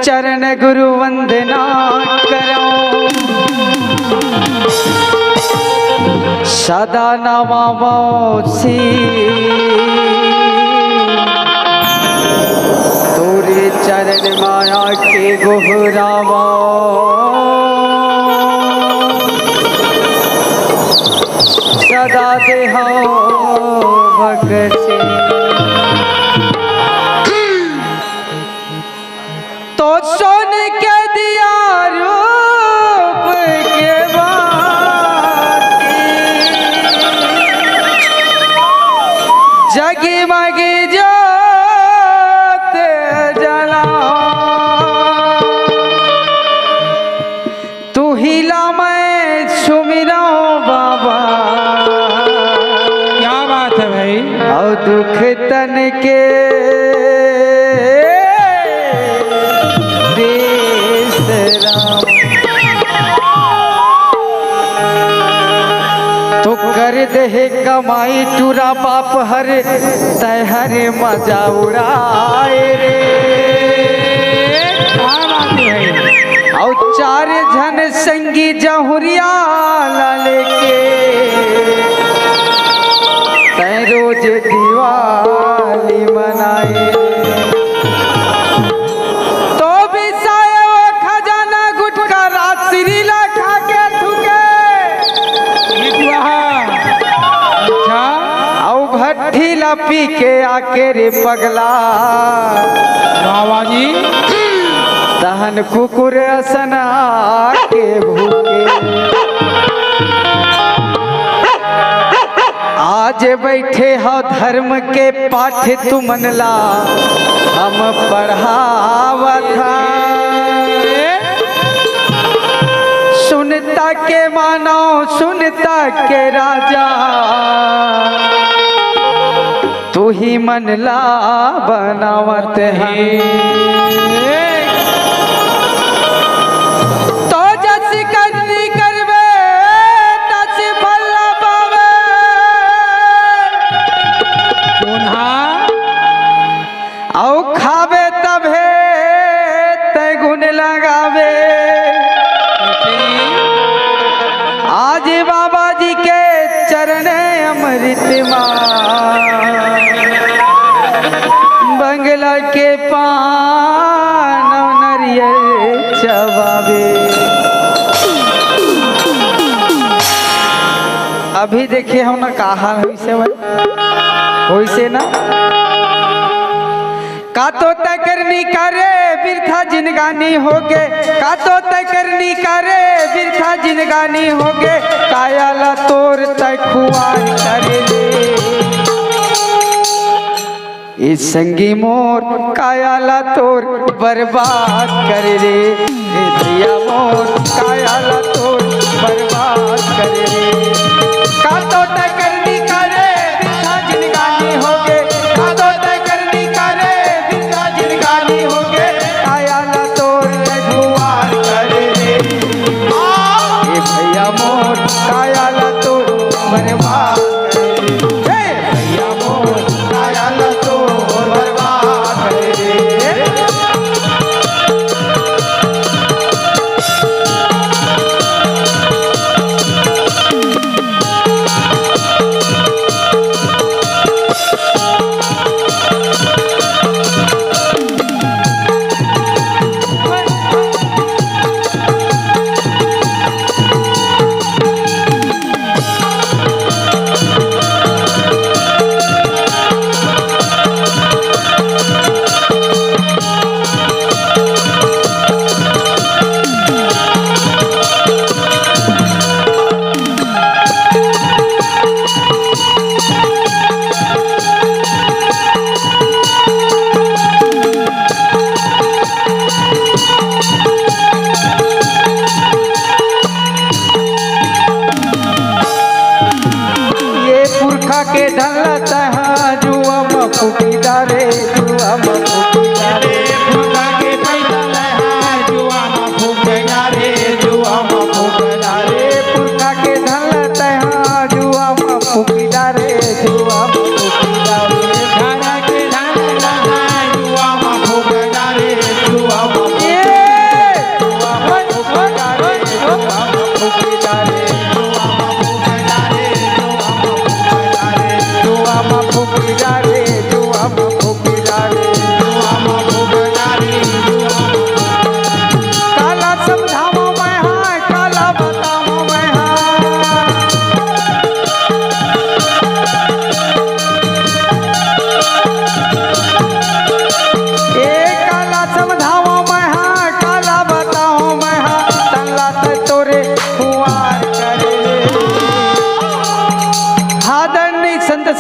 चरण गुरु वंदना करो, सदा नमामो सी तोरे चरण माया के गोहरावा। सदा देहो भगत से तो सुन के दिया रूप के बाती जगमगी जोत जला तू हिला मैं सुमिरा बाबा। क्या बात है भाई। और दुख तन के तो कर दे कमाई टूरा बाप हर तय हर मजा उड़ाए रे। और चार जन संगी जहुरिया लेके तय रोज दिवाली मनाए। पी के आके रे पगला बाबा जी दहन कुकुर असना के भूखे। आज बैठे हो धर्म के पाठ तुमन ला हम पढ़ावत सुनता के मानो सुनता के राजा तू ही मन ला बनावत है। तो जस करनी करवे तस फल पावे औ खावे तभे ते गुण लगावे। आज बाबा जी के चरण अमृत बंगला के पान नरियल चबावे। अभी देखिए हम ना कहा वैसे वैसे ना का तो तय करनी करे बिरथा जिनगानी होगे। का तो तय करनी करे बिरथा जिनगानी होगे। कायाला तोर तय खुआर करे ले इस संगी मोर कायाला तोर बर्बाद करे रे। भैया मोर कायाला तोर बर्बाद करे रे। का तो तय करनी करे बिरथा जिनगानी होगे। का तो तय करनी करे बिरथा जिनगानी होगे। कायाला तोर तय खुआर करे रे। भैया मोर कायाला तोर बर्बाद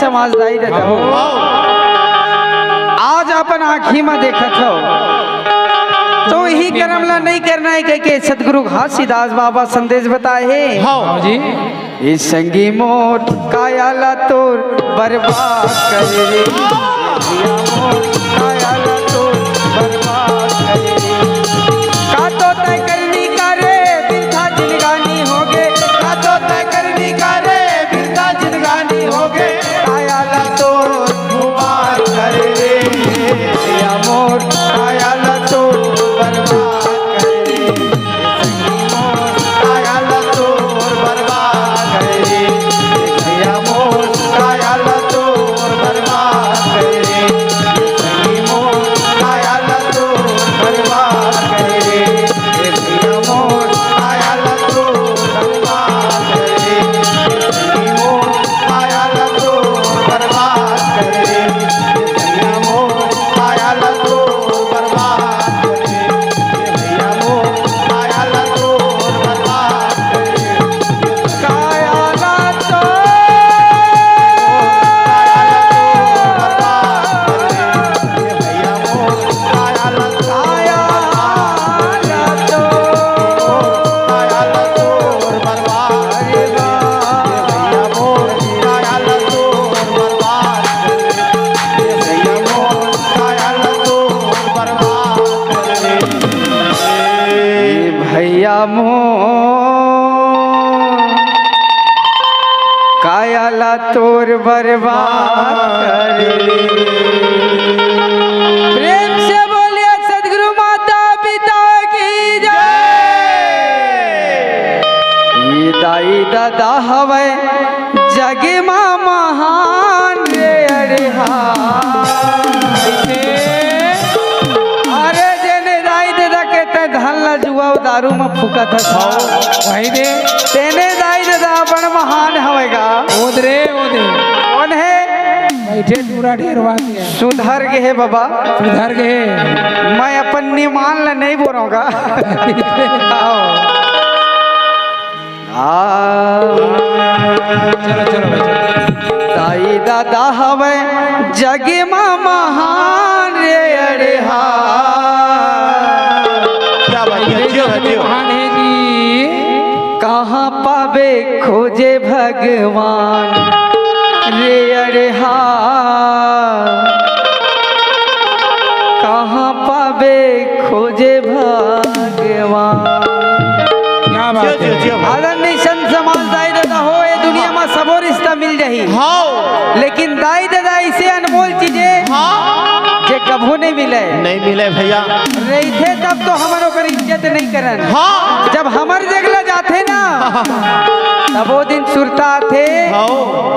समझदारी रहता हो। आज अपन आँखी में देखत हो तो यही कर्म ला नहीं करना है के सतगुरु घासीदास बाबा संदेश बताए हैं। हाँ जी। ये संगी मोर कायाला तोर बर्बाद करे रे, ये मोर कायाला तोर बर्बाद करे रे। का तो तय करनी का रे बिरथा जिंदगानी होगे, का तो तय करनी का रे बिरथा जिंदगानी होगे। कायाला तोर मुबारक करे रे, ये मोर कायाला तोर बर्बाद करे रे। संगी मोर कायाला तोर बर्बाद करे रे, भैया मोर कायाला तोर बर्बाद करे रे। संगी मोर कायाला तोर बर्बाद करे रे, भैया मोर कायाला तोर बर्बाद करे रे। संगी मोर कायाला तोर बर्बाद करे रे, भैया मोर कायाला तोर बर्बाद करे रे। भैया मोर कायाला तोर बर्बाद करे रे। कायाला तोर भैया मोर कायाला कायाला तोर बर्बाद करे रे। भैया मोर कायाला तोर बर्बाद करे रे। भैया मोर कायाला तोर बर्बाद करे रे। भैया मोर कायाला तोर बर्बाद करे रे। प्रेम से बोलिए सदगुरु माता पिता की जय। ये दाई दादा हवे जगे माँ महान रे। अरे अरे जेने दाई दादा के ते धन ला जुआ दारू में फूका था वही दे। तेने दाई दादा अपन महान हवेगा। ओदरे ओदे। कौन है? बैठे पूरा ढेरवा दिया। सुधर के है बाबा, सुधर के। मैं अपन निमान ला नहीं बोलूंगा। चलो चलो भाई। दाई दादा हवे जगे माँ महान रे। अरे क्या बात है, जियो है, जियो। महान है जी। कहाँ पावे खोजे भगवान रे। अरे कहाँ पावे खोजे भगवान। क्या बात जियो, है। जियो। आदरणीय संत समझदारी दादा हो ये दुनिया में सबो रिश्ता मिल जाही, हाँ लेकिन दाई दादा ऐसे अनमोल चीजें हाँ जे कभू नहीं मिले। नहीं मिले भैया। रही थे तब तो हमारो कर इज्जत नहीं करन। हाँ जब हमर जगला जाते ना तब वो दिन सुरता थे हाँ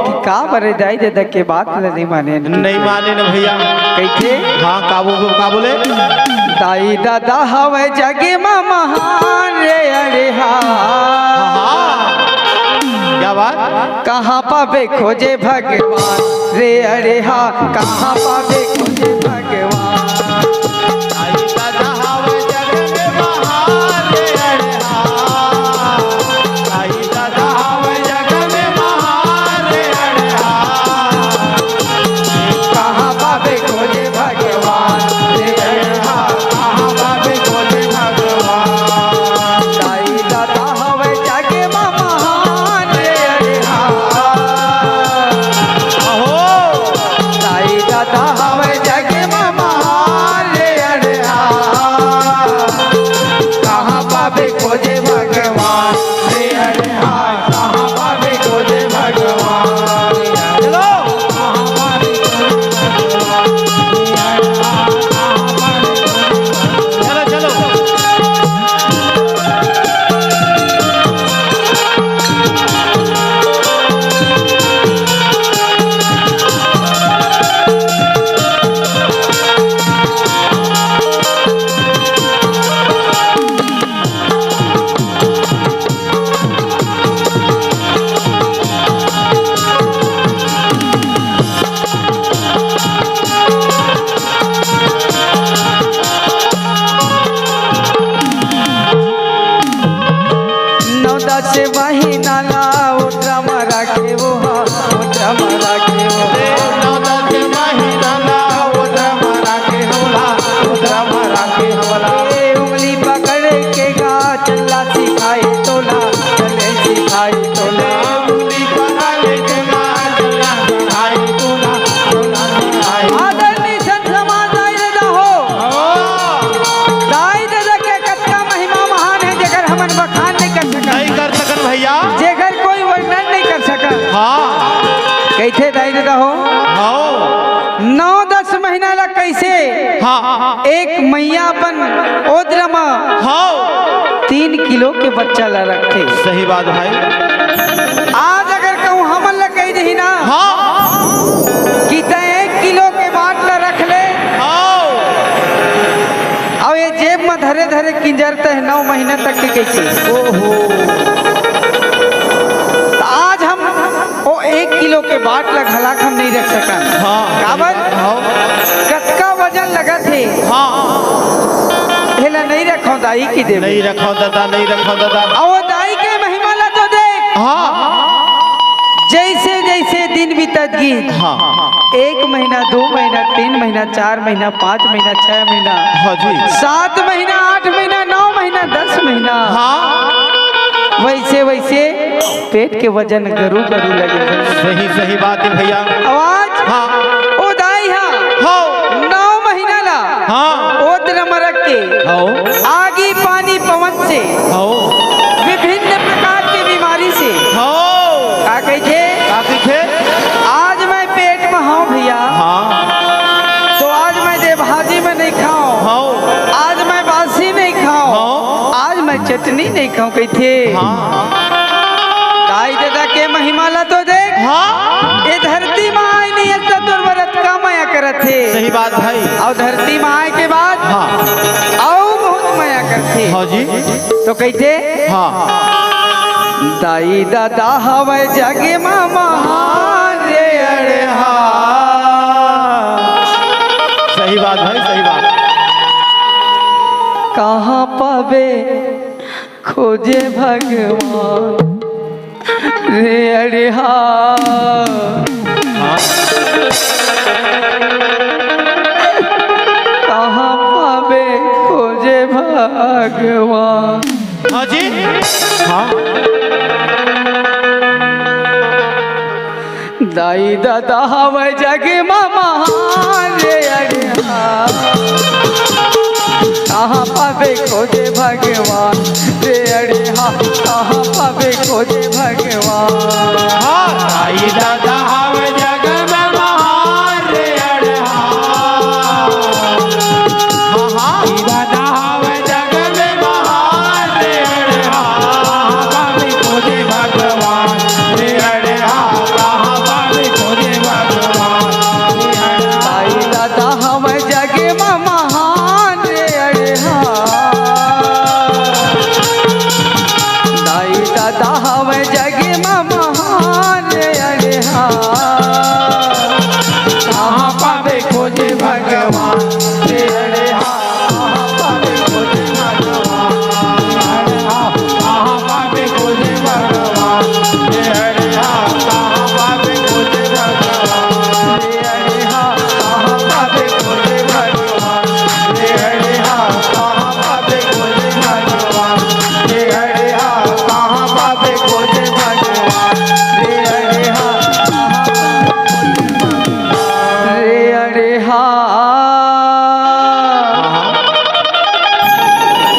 कि का बरे दाई दादा के बात नहीं माने। नहीं माने न भैया। कैसे? हाँ का बोले? दाई दादा हवे जगे माँ महान रे। अरे क्या बात? कहाँ पावे खोजे भगवान रे। अरे कहाँ पावे खोजे भगवान। दाई दादा हवे जग में महान रे। अरे दाई दादा हवे जग में महान रे। अरे कहाँ पावे खोजे भगवान रे। अरे कहाँ पावे खोजे भगवान। दाई दादा हवे जगे माँ महान रे। अरे दाई दादा हवे जगे माँ महान रे। अरे कहाँ पावे खोजे भगवान रे। अरे कहाँ पावे खोजे भगवान। चलो चलो चलो। से महीना ला उठा मरा के वो हाँ उठा मरा के वो हाँ एक मैया अपन ओद्रमा हाँ 3 किलो के बच्चा ला रखते। सही बात भाई। आज अगर कहूँ हमन ला कही दही ना हाँ कि तय 1 किलो के बाट ला रख ले हाँ और ये जेब में धरे धरे किंजरते है 9 महीना तक के कैसे। ओहो तो आज हम वो 1 किलो के बाट ला घलाक हम नहीं रख सका। हाँ काबर हाँ कतका वजन लगा थे हाँ हेला नहीं रखो दाई की दे नहीं रखो दादा नहीं रखो दादा। और वो दाई के महिमा ला तो देख हाँ जैसे जैसे दिन बीतत गी हाँ 1 महीना 2 महीना 3 महीना 4 महीना 5 महीना 6 महीना हाँ जी 7 महीना 8 महीना 9 महीना 10 महीना हाँ वैसे वैसे पेट के वजन गरु गरु लगे। सही सही बात है भैया। आवाज हाँ ओ दाई हाँ 9 महीना ला हाँ ओद्रमा रख के हाँ आगी पानी पवन से हाँ विभिन्न प्रकार की बीमारी से हाँ का कहे काफी थे। आज मैं पेट में हूँ भैया हाँ तो आज मैं दे भाजी में नहीं खाऊं हाँ आज मैं बासी नहीं खाऊं हाँ आज मैं चटनी नहीं खाऊं कही थे। हाँ दाई दादा के महिमा ला तो देख हाँ ये धरती में आए नहीं है तो दुर्वरत का माया करत थे। सही बात भाई। और धरती में आए के बाद हाँ और बहुत माया करते हाँ जी तो कहते हाँ दाई दादा हवे जगे मामा रे अरे सही बात भाई सही बात। कहाँ पावे खोजे भगवान रे अरे हाँ कहाँ पावे खोजे भगवान। हाँ जी हाँ दाई दादा हवे जगे मामा रे अरे कहाँ पावे खोजे भगवान रे अरे कहाँ पावे खोजे भगवान। हाँ दाई दादा हवे जग में महान रे अरे हाँ हाँ दादा हवे जग में महान रे अरे हाँ पावे खोजे भगवान रे अरे हाँ कहाँ पावे खोजे भगवान रे अरे दाई दादा हवे जगे मामा रे अरे दाई दादा हवे जगे मामा रे अरे कहाँ पावे खोजे भगवान रे अरे कहाँ पावे खोजे भगवान कहाँ पावे खोजे भगवान रे अरे हाँ कहाँ पावे खोजे भगवान रे अरे कहाँ पावे खोजे भगवान रे अरे हाँ कहाँ पावे खोजे भगवान रे अरे हाँ कहाँ पावे खोजे भगवान रे अरे रे अरे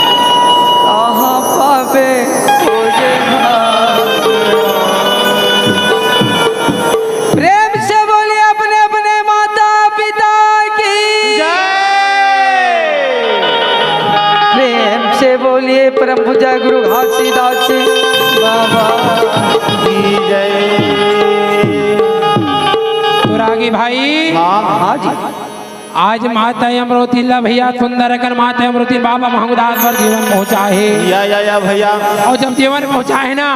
कहाँ पावे खोजे प्रेम से बोलिए अपने अपने माता पिता की प्रेम से बोलिए परम पूजा गुरु घासीदास बाबा की जय। तो रागी भाई हाँ जी आज माता अमरोती ला भैया सुंदर कर माता अमरोती बाबा महंगदास पर जीवन पहुँचा है। या भैया और जब जीवन पहुँचा है ना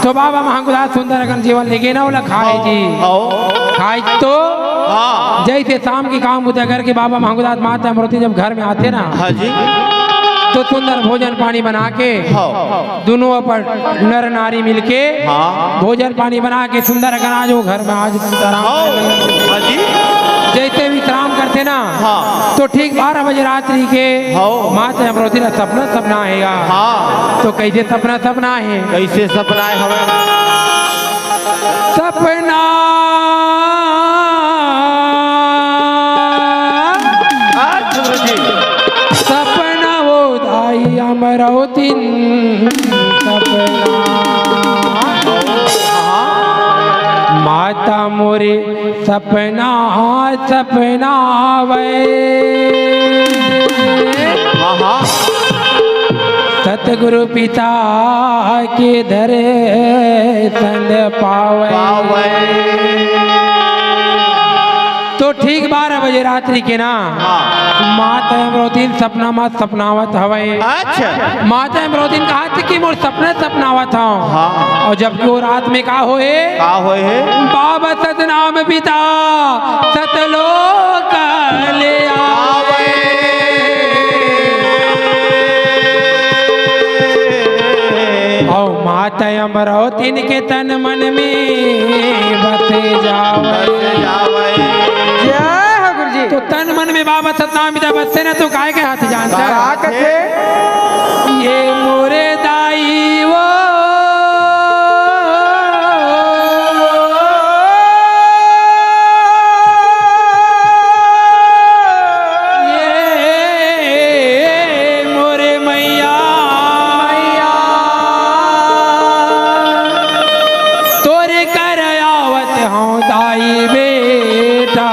तो बाबा महंगदास सुंदर कर जीवन लेके ना बोला खाए जी खाए तो हाँ जैसे शाम की काम उतर करके बाबा महंगदास माता अमरोती जब घर में आते ना हाँ जी तो सुंदर भोजन पानी बना के हाँ दोनों पर नर नारी मिलके हाँ भोजन पानी बना के सुंदर अनाज वो घर में आज हाँ जी जैसे विश्राम करते ना हाँ तो ठीक 12 बजे रात्रि के हाँ। माता अमरोती का सपना आएगा। हाँ तो कैसे सपना है कैसे सपना है हमें सपना जी सपना वो दाई अमरोती सपना माता मोरे सपना सपना वे सतगुरु पिता के धरे संग पावे। तो ठीक 12 बजे रात्रि के ना माता अमरोदीन सपना मत सपनावत हवे। अच्छा माता अमरोदीन कहा थी कि मोर सपने सपनावत हूँ। और जबकि वो रात में का होए बाबा सतनाम पिता सतलोक ले आवे। और माता अमरोदीन के तन मन में बसे जावे। तो तन मन में बाबा सतनाम पिता बसते ना तो काय के हाथ जानता ये मोरे दाई वो ये मोरे मैया तोरे कर आवत हूँ दाई बेटा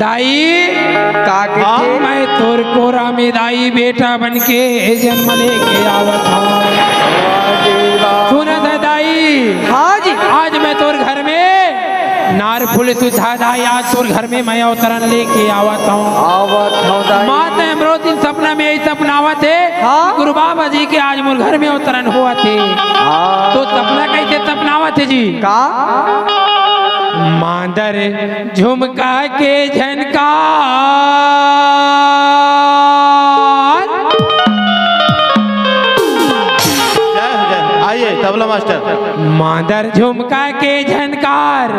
दाई काके मैं तोर कोरा में दाई बेटा बन के जन्म लेके आवत हूँ। सुना था दाई हाँ जी आज मैं तोर घर में नार फूल तुझा दाई आज तोर घर में मैं अवतरण लेके आवत हूँ। माता अमरोदीन सपना में यही सपना आवत है हाँ? गुरु बाबा जी के आज मोर घर में अवतरण हुआ थे। तो सपना कैसे सपना आवत है जी का मांदर झुमका के झनकार आइए तबला मास्टर। मांदर झुमका के झनकार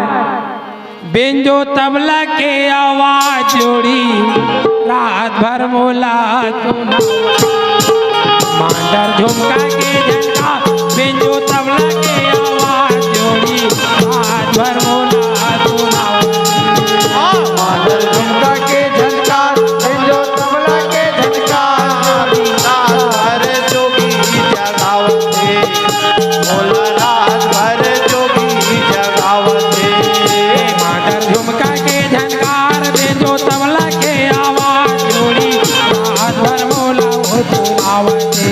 बेंजो तबला के आवाज जोड़ी रात भर मोला सुना। मांदर झुमका के झनकार बेंजो तबला के आवाज जोड़ी रात भर मोला झुमका के झनकार जो तबला के झनकार रात भर जोगी जगावते मोला रात भर जोगी जगावते। मांदर झुमका के झनकार में जो तबला के आवाज जोड़ी रात भर मोला हो सुनावते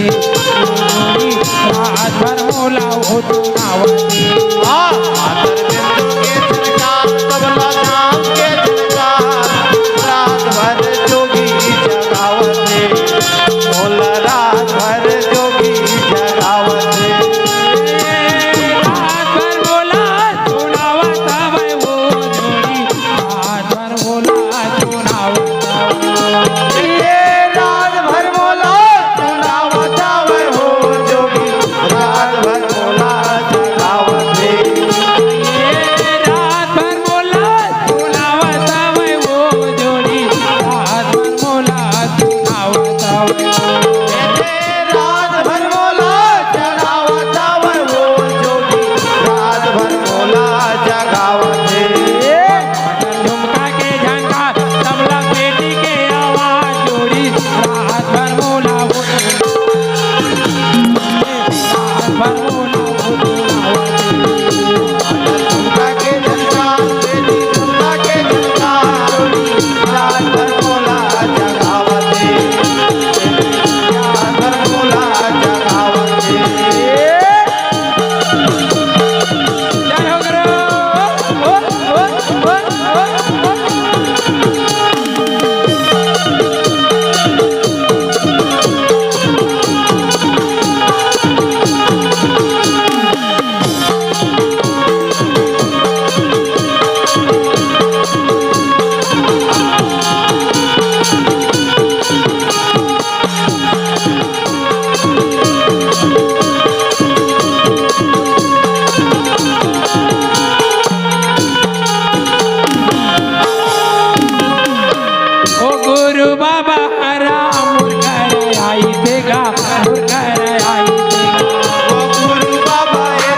रात भर मोला हो सुनावते। मातर बिंदु के झनकार तबला नाम के झनकार रात भर जोगी जगावते मोला रात भर जोगी जगावते। रात भर मोला सुनावता वे वो जोड़ी रात भर मोला सुनावता ये रात भर मोला सुनावता वे हो जोगी रात भर मोला जगावते। रात भर मोला सुनावता वे वो जोड़ी रात भर मोला सुनावता रात भर मोला जगावता वे हो जोगी रात भर मोला जगावते। झुमका के झनकार तबला पेटी के आवाज जोड़ी रात भर मोला हो रात भर मोला हो झुमका के झनकार बेटी झुमका के झनकार रात भर मोला जगावते रात भर मोला जगावते। जय हो ओ गुरु बाबा राम मुरकर आई देगा मुरकर आई देगा। ओ गुरु बाबा रे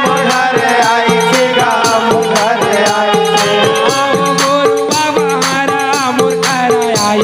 मुरहर आई देगा मुरहर आई देगा। ओ गुरु बाबा राम मुरकर आई